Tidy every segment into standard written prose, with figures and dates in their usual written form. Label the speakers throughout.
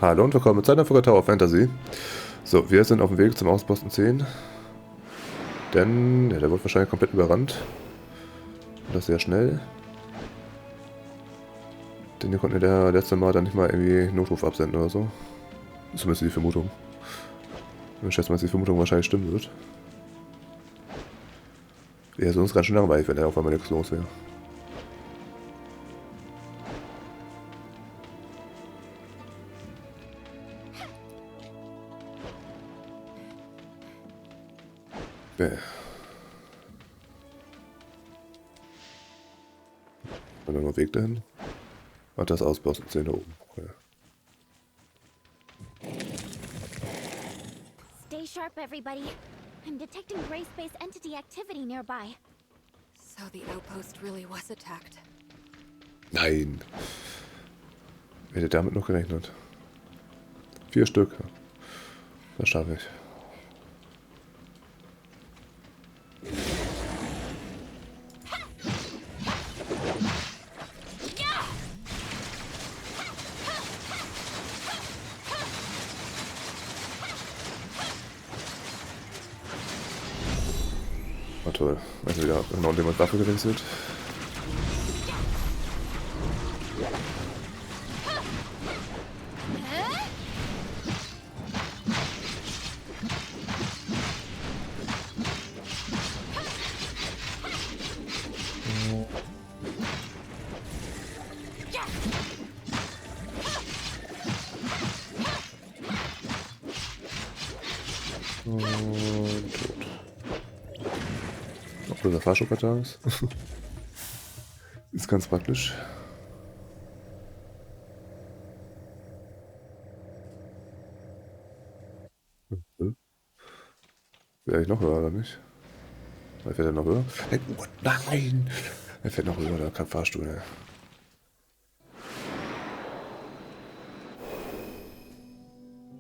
Speaker 1: Hallo und willkommen zu einer Folge Tower of Fantasy. So, wir sind auf dem Weg zum Außenposten 10. Denn, ja, der wird wahrscheinlich komplett überrannt. Und das sehr schnell. Denn hier konnte der letzte Mal dann nicht mal irgendwie Notruf absenden oder so. Zumindest die Vermutung. Ich schätze mal, dass die Vermutung wahrscheinlich stimmen wird. Ja, sonst ganz schön langweilig, wenn er auf einmal nichts los wäre. Ja. Und dann noch Weg dahin. Ach, das Außenposten 10 da oben. Okay.
Speaker 2: Stay sharp, everybody. I'm detecting gray space entity activity nearby.
Speaker 3: So the outpost really was attacked.
Speaker 1: Nein. Wer hätte damit noch gerechnet? 4 Stück. Das schaffe ich. Oh toll. Also wieder genau jemand Waffe gewechselt. Und tot. Obwohl der Fahrschub da ist. Ist ganz praktisch. Wäre ich noch höher, oder nicht? Wer fährt denn noch höher? Hey, oh, nein! Er fährt noch höher, da kein Fahrstuhl. Ja.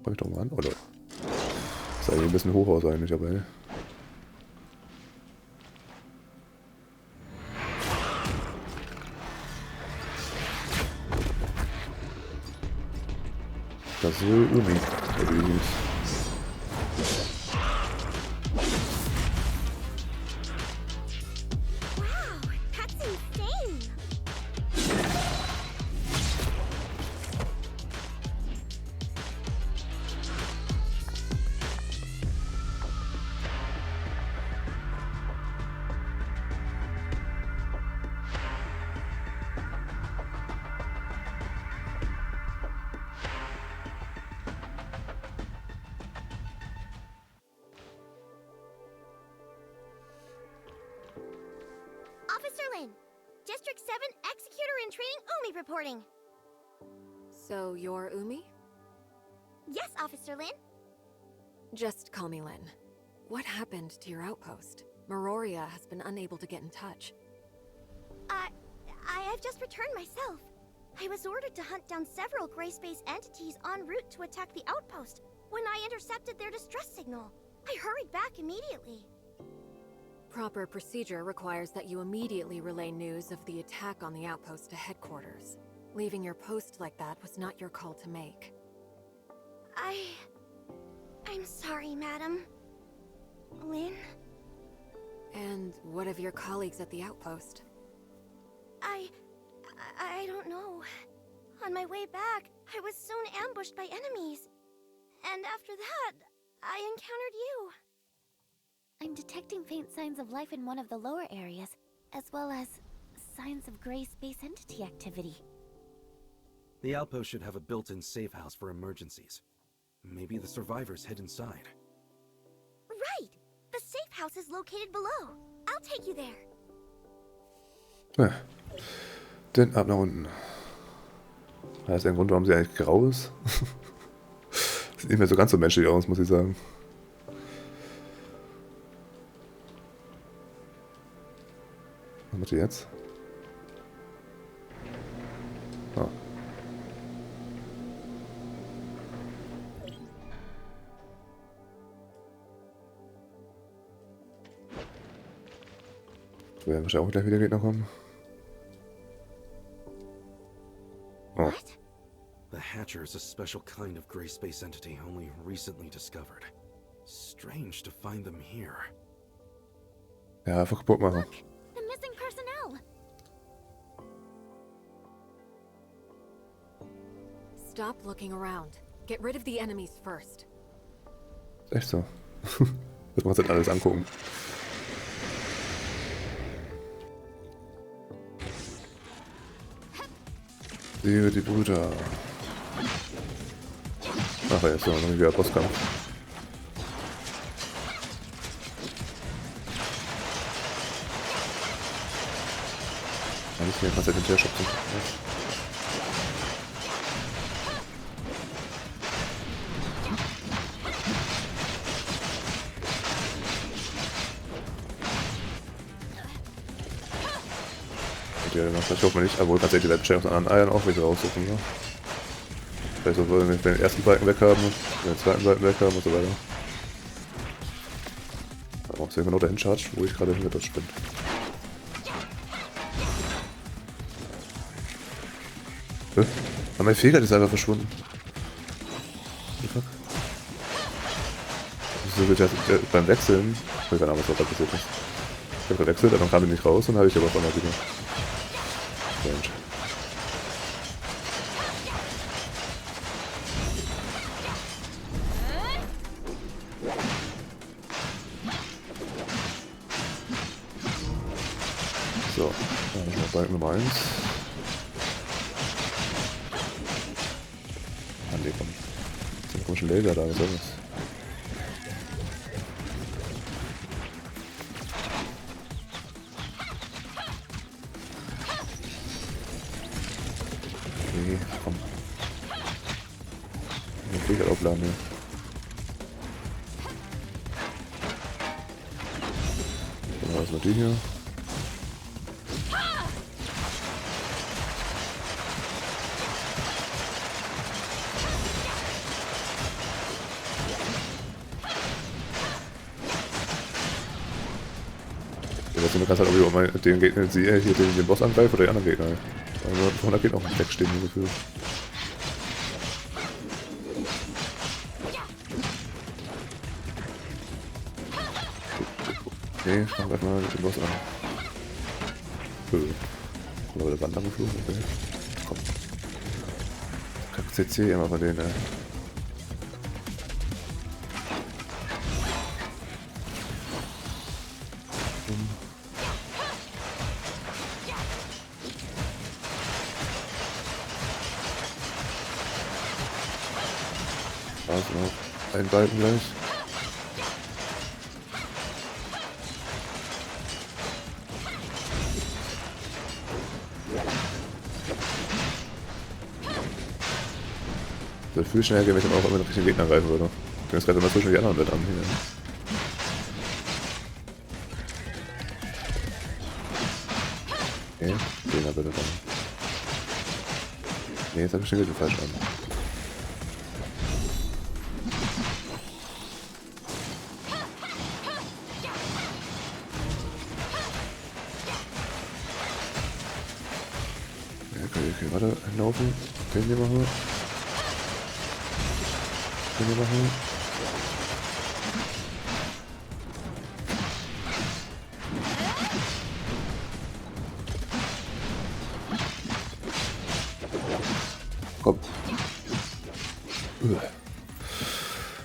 Speaker 1: Komm ich doch mal an, oder? Ist eigentlich ein bisschen hoch aus eigentlich, aber ey. Das ist Uni. Oder wie hieß.
Speaker 2: Wow, that's insane! Officer Lin, District 7 Executor in Training Umi reporting.
Speaker 3: So you're Umi?
Speaker 2: Yes, Officer Lin.
Speaker 3: Just call me Lin. What happened to your outpost? Meroria has been unable to get in touch.
Speaker 2: I've just returned myself. I was ordered to hunt down several gray space entities en route to attack the outpost when I intercepted their distress signal. I hurried back immediately.
Speaker 3: Proper procedure requires that you immediately relay news of the attack on the outpost to headquarters. Leaving your post like that was not your call to make.
Speaker 2: I'm sorry, madam. Lin?
Speaker 3: And what of your colleagues at the outpost?
Speaker 2: I don't know. On my way back, I was soon ambushed by enemies. And after that, I encountered you. I'm detecting faint signs of life in one of the lower areas, as well as signs of gray space entity activity.
Speaker 4: The outpost should have a built-in safe house for emergencies. Maybe the survivors hid inside.
Speaker 2: Right! The safe house is located below. I'll take you there.
Speaker 1: Ja. Dann ab nach unten. Da ist ein Grund, warum sie eigentlich grau ist. Sieht nicht mehr so ganz so menschlich aus, muss ich sagen. Was macht ihr jetzt? Ah. Wir werden wahrscheinlich auch gleich wieder Gegner kommen. Oh.
Speaker 2: What?
Speaker 4: The hatch Hatcher is a special kind of gray space entity only recently discovered. Strange to find them here.
Speaker 1: Ja, einfach kaputt machen.
Speaker 2: Look, the missing personnel.
Speaker 3: Stop looking around. Get rid of the enemies first.
Speaker 1: Echt so. Das muss halt alles angucken. Sehe die Brüder. Ach ja, jetzt noch wieder Bosskampf. Eigentlich kannst du den Tier schubsen. Ich hoffe nicht, aber kannst du die Bestellung von anderen Eiern auch wieder raussuchen, ne? Vielleicht so, wenn wir den ersten Balken weg haben, den zweiten Balken weg haben und so weiter. Da brauchst du genau dahin charge, wo ich gerade hingedacht bin. Aber mein Fähigkeit ist einfach verschwunden. What the fuck? So wird ja beim Wechseln. Ich weiß keine Ahnung, was da passiert ist. Ich habe gewechselt, aber dann kam die nicht raus und dann habe ich aber auf einmal wieder. Strange. So, dann habe ich noch Balken Nummer 1. Ah ne, komm. Das ist ein komischer Laser da, was soll das? Nee, komm. Ich will gerade aufladen hier. Dann war das noch die hier. Du kannst halt auch mal den Gegner, hier den Boss angreifen oder die anderen Gegner. Also von da geht auch ein wegstehen, so gefühlt. Okay, ich mach mal den Boss an. Aber der Wand angeflogen, okay. Komm. Kack CC immer bei denen, ey. Also noch einen Balken gleich. Das würde viel schneller gehen, wenn ich dann auch immer den richtigen Gegner greifen würde. Ich bin jetzt gerade immer zwischen die anderen mit an. Okay, den bitte dann. Ne, jetzt habe ich den Gegner falsch an. Okay, warte, laufen. Den hier machen. Den hier machen. Komm.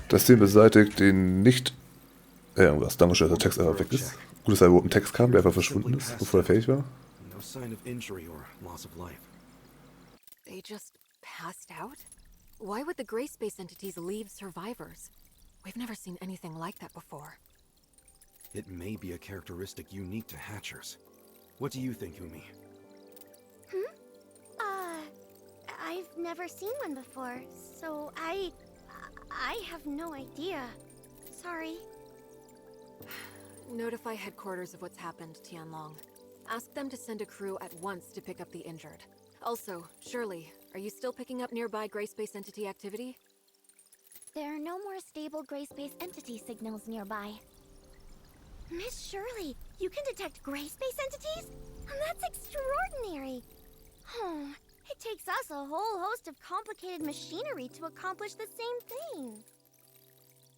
Speaker 1: Das Ziel beseitigt den nicht... irgendwas. Dankeschön, dass der Text einfach weg ist. Gut, dass da überhaupt ein Text kam, der einfach verschwunden ist, bevor er fähig war.
Speaker 4: No sign of injury or loss of life.
Speaker 3: They just passed out? Why would the gray space entities leave survivors? We've never seen anything like that before.
Speaker 4: It may be a characteristic unique to Hatchers. What do you think, Umi?
Speaker 2: I've never seen one before, so I have no idea. Sorry.
Speaker 3: Notify headquarters of what's happened, Tianlong. Ask them to send a crew at once to pick up the injured. Also, Shirley, are you still picking up nearby gray space entity activity?
Speaker 2: There are no more stable gray space entity signals nearby. Miss Shirley, you can detect gray space entities? That's extraordinary. Oh, It takes us a whole host of complicated machinery to accomplish the same thing.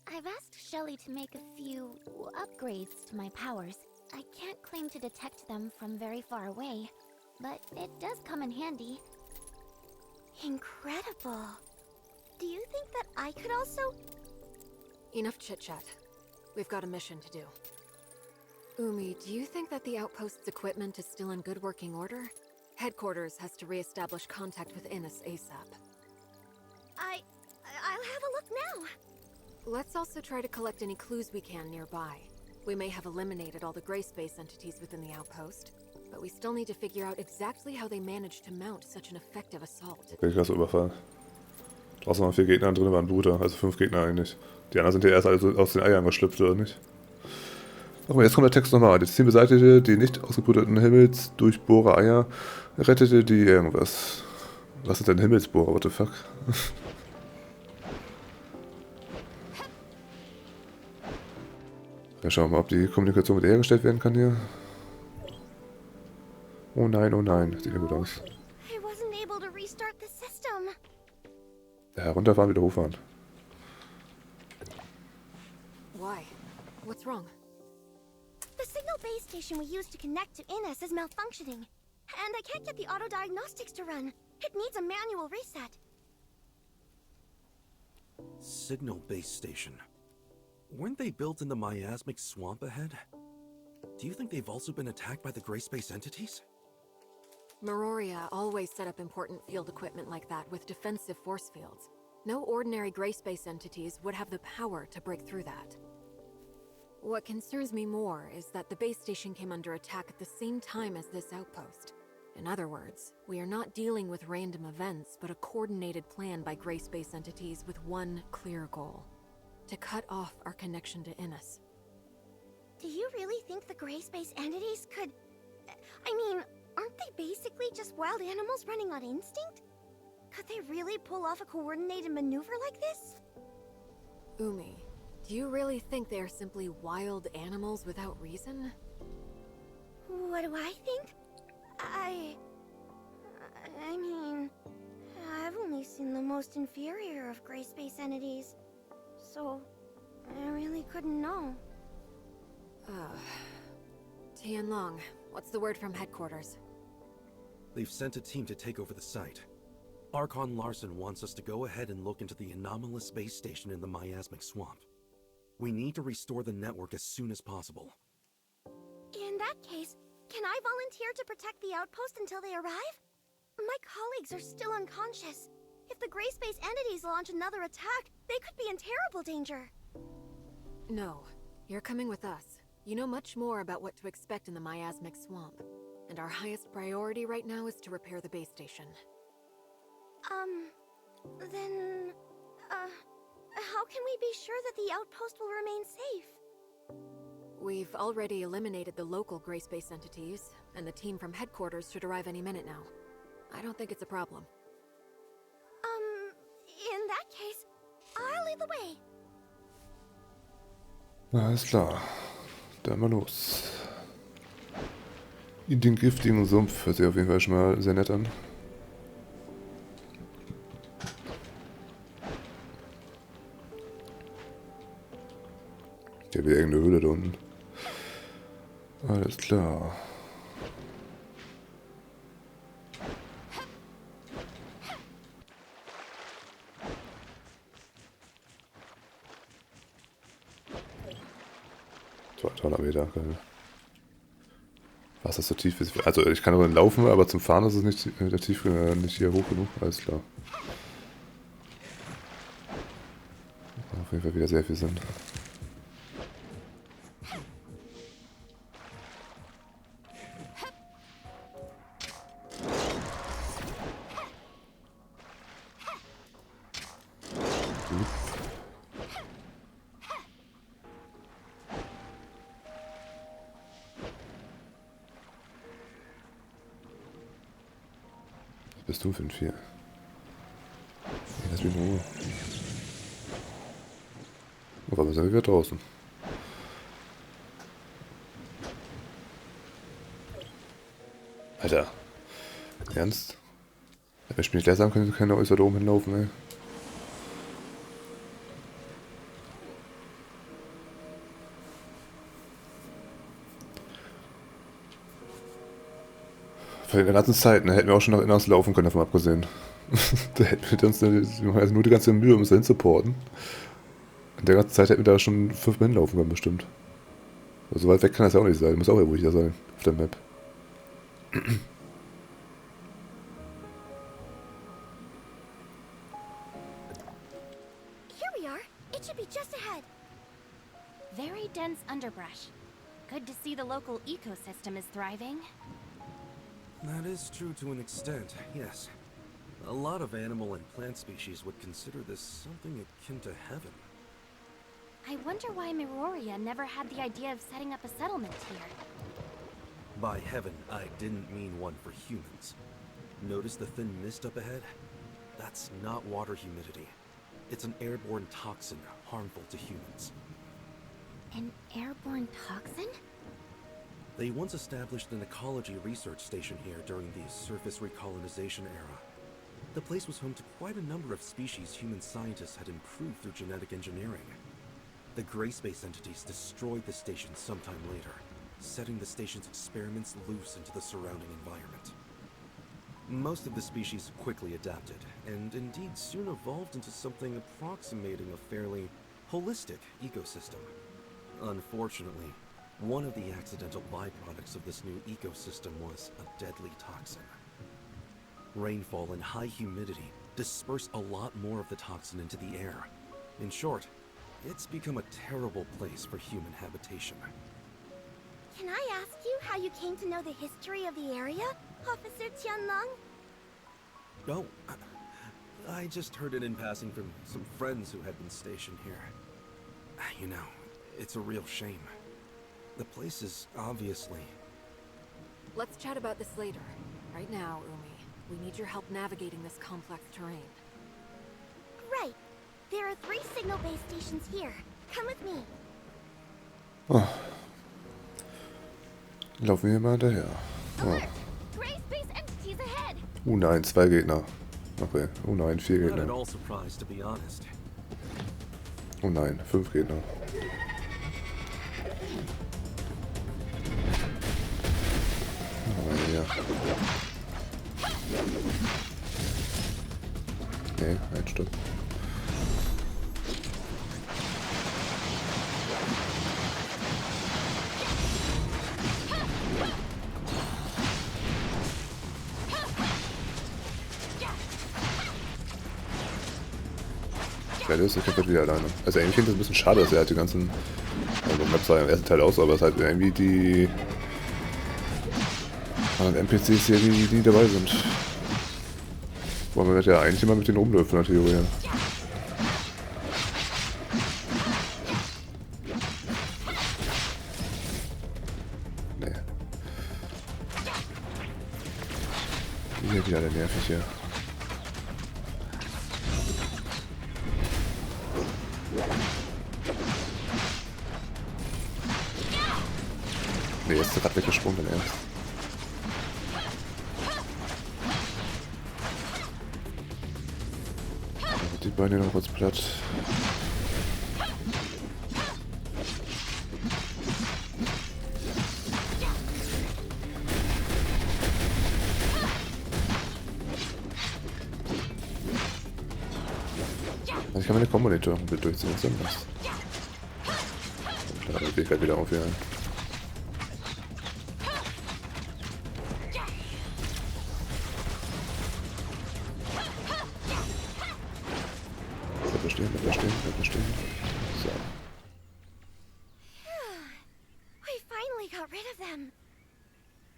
Speaker 2: I've asked Shelly to make a few upgrades to my powers. I can't claim to detect them from very far away, but it does come in handy. Incredible. Do you think that I could also...
Speaker 3: Enough chit-chat. We've got a mission to do. Umi, do you think that the outpost's equipment is still in good working order? Headquarters has to re-establish contact with Innes ASAP.
Speaker 2: I'll have a look now.
Speaker 3: Let's also try to collect any clues we can nearby. We may have eliminated all the gray space entities within the outpost, but we still need to figure out exactly how they managed to mount such an effective assault.
Speaker 1: Okay, krass Überfall. Draußen waren 4 Gegner, drin waren Bruder, also 5 Gegner eigentlich. Die anderen sind ja erst also aus den Eiern geschlüpft, oder nicht? Aber jetzt kommt der Text nochmal. Das Team beseitigte die nicht ausgebrüteten Himmelsdurchbohrer-Eier, rettete die irgendwas. Was ist denn Himmelsbohrer? What the fuck? Ja, schauen wir mal, ob die Kommunikation mit hergestellt werden kann hier. Oh nein, sieht ja gut aus.
Speaker 2: I wasn't able to restart the system.
Speaker 1: Ja, runterfahren, wieder hochfahren.
Speaker 3: Why? What's wrong?
Speaker 2: The signal base station we used to connect to Innes is malfunctioning, and I can't get the auto diagnostics to run. It needs a manual reset.
Speaker 4: Signal base station. Weren't they built in the miasmic swamp ahead? Do you think they've also been attacked by the gray space entities?
Speaker 3: Meroria always set up important field equipment like that with defensive force fields. No ordinary gray space entities would have the power to break through that. What concerns me more is that the base station came under attack at the same time as this outpost. In other words, we are not dealing with random events, but a coordinated plan by gray space entities with one clear goal: to cut off our connection to Innes.
Speaker 2: Do you really think the gray space entities could... I mean, aren't they basically just wild animals running on instinct? Could they really pull off a coordinated maneuver like this?
Speaker 3: Umi, do you really think they are simply wild animals without reason?
Speaker 2: What do I think? I mean, I've only seen the most inferior of gray space entities, so I really couldn't know.
Speaker 3: Tianlong, what's the word from headquarters?
Speaker 4: They've sent a team to take over the site. Archon Larson wants us to go ahead and look into the anomalous base station in the miasmic swamp. We need to restore the network as soon as possible.
Speaker 2: In that case, can I volunteer to protect the outpost until they arrive? My colleagues are still unconscious. If the gray space entities launch another attack, they could be in terrible danger.
Speaker 3: No, you're coming with us. You know much more about what to expect in the miasmic swamp. And our highest priority right now is to repair the base station.
Speaker 2: Then, how can we be sure that the outpost will remain safe?
Speaker 3: We've already eliminated the local gray space entities, and the team from headquarters should arrive any minute now. I don't think it's a problem.
Speaker 2: In that case, I'll lead the way.
Speaker 1: Alles klar. Dann mal los. In den giftigen Sumpf hört sich auf jeden Fall schon mal sehr nett an. Ich habe wieder irgendeine Höhle da unten. Alles klar. Meter, geil. Wasser so tief ist. Also ich kann nur laufen, aber zum Fahren ist es nicht der Tief nicht hier hoch genug. Alles klar. Auf jeden Fall wieder sehr viel Sinn. Bist du 5-4? Lass mich in Ruhe. Auf einmal sind wir wieder draußen. Alter. Ernst? Wenn ich mich nicht leer sagen kann, kann er äußer da oben hinlaufen, ey. Für die ganzen Zeit, ne, hätten wir auch schon nach Inneres laufen können, davon abgesehen. Da hätten wir uns also nur die ganze Mühe, um es hinzuporten. In der ganzen Zeit hätten wir da schon 5 Mal hinlaufen können, bestimmt. Aber so weit weg kann das ja auch nicht sein. Muss auch irgendwo hier sein, auf der Map.
Speaker 2: Here we are. It should be just ahead.
Speaker 5: Very dense underbrush. Good to see the local ecosystem is thriving.
Speaker 4: That is true to an extent, yes. A lot of animal and plant species would consider this something akin to heaven.
Speaker 5: I wonder why Miroria never had the idea of setting up a settlement here.
Speaker 4: By heaven, I didn't mean one for humans. Notice the thin mist up ahead? That's not water humidity. It's an airborne toxin harmful to humans.
Speaker 5: An airborne toxin?
Speaker 4: They once established an ecology research station here during the surface recolonization era. The place was home to quite a number of species human scientists had improved through genetic engineering. The gray space entities destroyed the station sometime later, setting the station's experiments loose into the surrounding environment. Most of the species quickly adapted, and indeed soon evolved into something approximating a fairly holistic ecosystem. Unfortunately, one of the accidental byproducts of this new ecosystem was a deadly toxin. Rainfall and high humidity disperse a lot more of the toxin into the air. In short, it's become a terrible place for human habitation.
Speaker 2: Can I ask you how you came to know the history of the area, Officer Tianlong?
Speaker 4: Oh, I just heard it in passing from some friends who had been stationed here. You know, it's a real shame. The place is obviously...
Speaker 3: Let's chat about this later. Right now, Umi, we need your help navigating this complex terrain.
Speaker 2: Right. There are 3 signal base stations here. Come with me.
Speaker 1: Oh. Laufen wir mal hinterher. Oh.
Speaker 2: Alert! Gray space entities ahead.
Speaker 1: Nein, 2 Gegner. Okay. Oh nein, 4
Speaker 4: Not at
Speaker 1: Gegner.
Speaker 4: all surprised, to be honest.
Speaker 1: Oh nein, 5 Gegner. Oh, ja. Nee, ein Stück. Ja, der ist kämpft wieder alleine. Also eigentlich finde ich das ein bisschen schade, dass er halt die ganzen... Also Maps sah im ersten Teil aus, aber es halt irgendwie die... NPCs hier, die dabei sind. Boah, man wird ja eigentlich immer mit denen rumläuft von der Theorie her. Nee. Die sind wieder alle nervig hier. Nee, jetzt ist er gerade weggesprungen, dann erst. Die Beine noch kurz platt. Also ich kann meine Kombo-Monitor ein bisschen durchziehen, was denn das? Da geht gleich wieder auf hier. Bleib stehen. So.
Speaker 2: We finally got rid of them.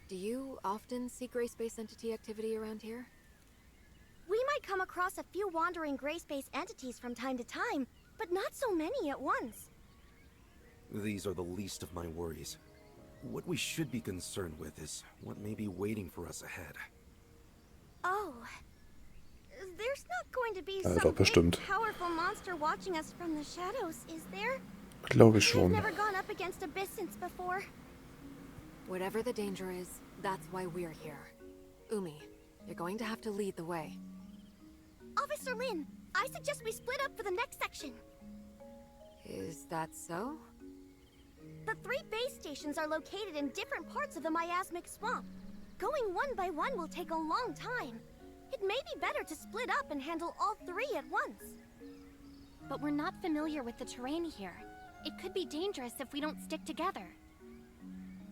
Speaker 3: Do you often see gray space entity activity around here?
Speaker 2: We might come across a few wandering gray space entities from time to time, but not so many at once.
Speaker 4: These are the least of my worries. What we should be concerned with is what may be waiting for us ahead.
Speaker 2: Oh. There's not going to be
Speaker 1: Ja,
Speaker 2: some
Speaker 1: doch, bestimmt.
Speaker 2: big, powerful monster watching us from the shadows, is there?
Speaker 1: Glaube ich
Speaker 2: I've
Speaker 1: schon.
Speaker 2: never gone up against abyssins before.
Speaker 3: Whatever the danger is, that's why we're here. Umi, You're going to have to lead the way.
Speaker 2: Officer Lin, I suggest we split up for the next section.
Speaker 3: Is that so?
Speaker 2: The 3 base stations are located in different parts of the miasmic swamp. Going one by one will take a long time. It may be better to split up and handle all 3 at once.
Speaker 5: But we're not familiar with the terrain here. It could be dangerous if we don't stick together.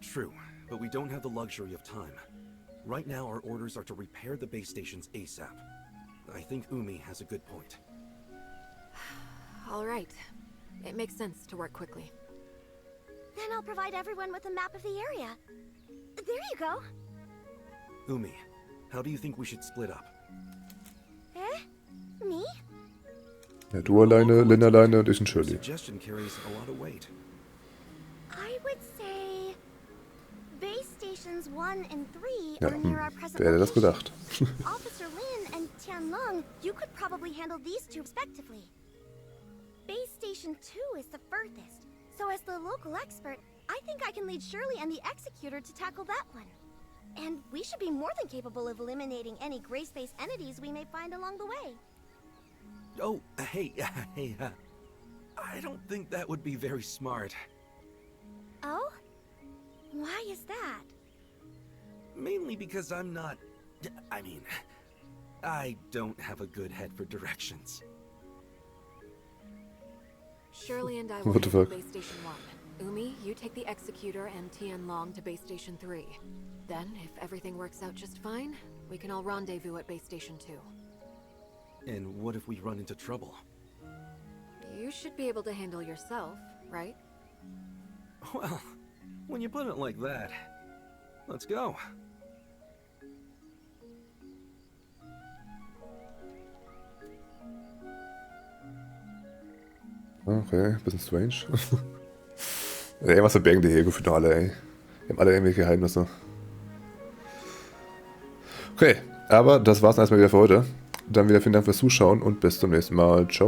Speaker 4: True, but we don't have the luxury of time. Right now, our orders are to repair the base stations ASAP. I think Umi has a good point.
Speaker 3: All right. It makes sense to work quickly.
Speaker 2: Then I'll provide everyone with a map of the area. There you go.
Speaker 4: Umi, how do you think we should split up?
Speaker 2: Me?
Speaker 1: Ja, du alleine, Lin alleine und ich und
Speaker 4: Your
Speaker 1: Shirley.
Speaker 4: suggestion carries a lot of weight.
Speaker 2: I would say base stations 1 and 3
Speaker 1: Ja,
Speaker 2: are near our present
Speaker 1: wer hätte das
Speaker 2: location.
Speaker 1: gedacht?
Speaker 2: Officer Lin and Tianlong, you could probably handle these 2 respectively. Base station 2 is the furthest, so as the local expert, I think I can lead Shirley and the Executor to tackle that one. And we should be more than capable of eliminating any gray-space entities we may find along the way.
Speaker 4: Oh, hey, I don't think that would be very smart.
Speaker 2: Oh? Why is that?
Speaker 4: Mainly because I don't have a good head for directions.
Speaker 3: Shirley and I will
Speaker 1: What the
Speaker 3: handle
Speaker 1: fuck?
Speaker 3: base station 1. Umi, you take the Executor and Tianlong to base station 3. Then, if everything works out just fine, we can all rendezvous at base station 2.
Speaker 4: And what if we run into trouble?
Speaker 3: You should be able to handle yourself, right?
Speaker 4: Well, when you put it like that, let's go.
Speaker 1: Okay, bisschen strange. Ey, was verbergen die hier gefühlt noch alle, ey. Die haben alle irgendwelche Geheimnisse. Okay, aber das war's dann erstmal wieder für heute. Dann wieder vielen Dank fürs Zuschauen und bis zum nächsten Mal. Ciao.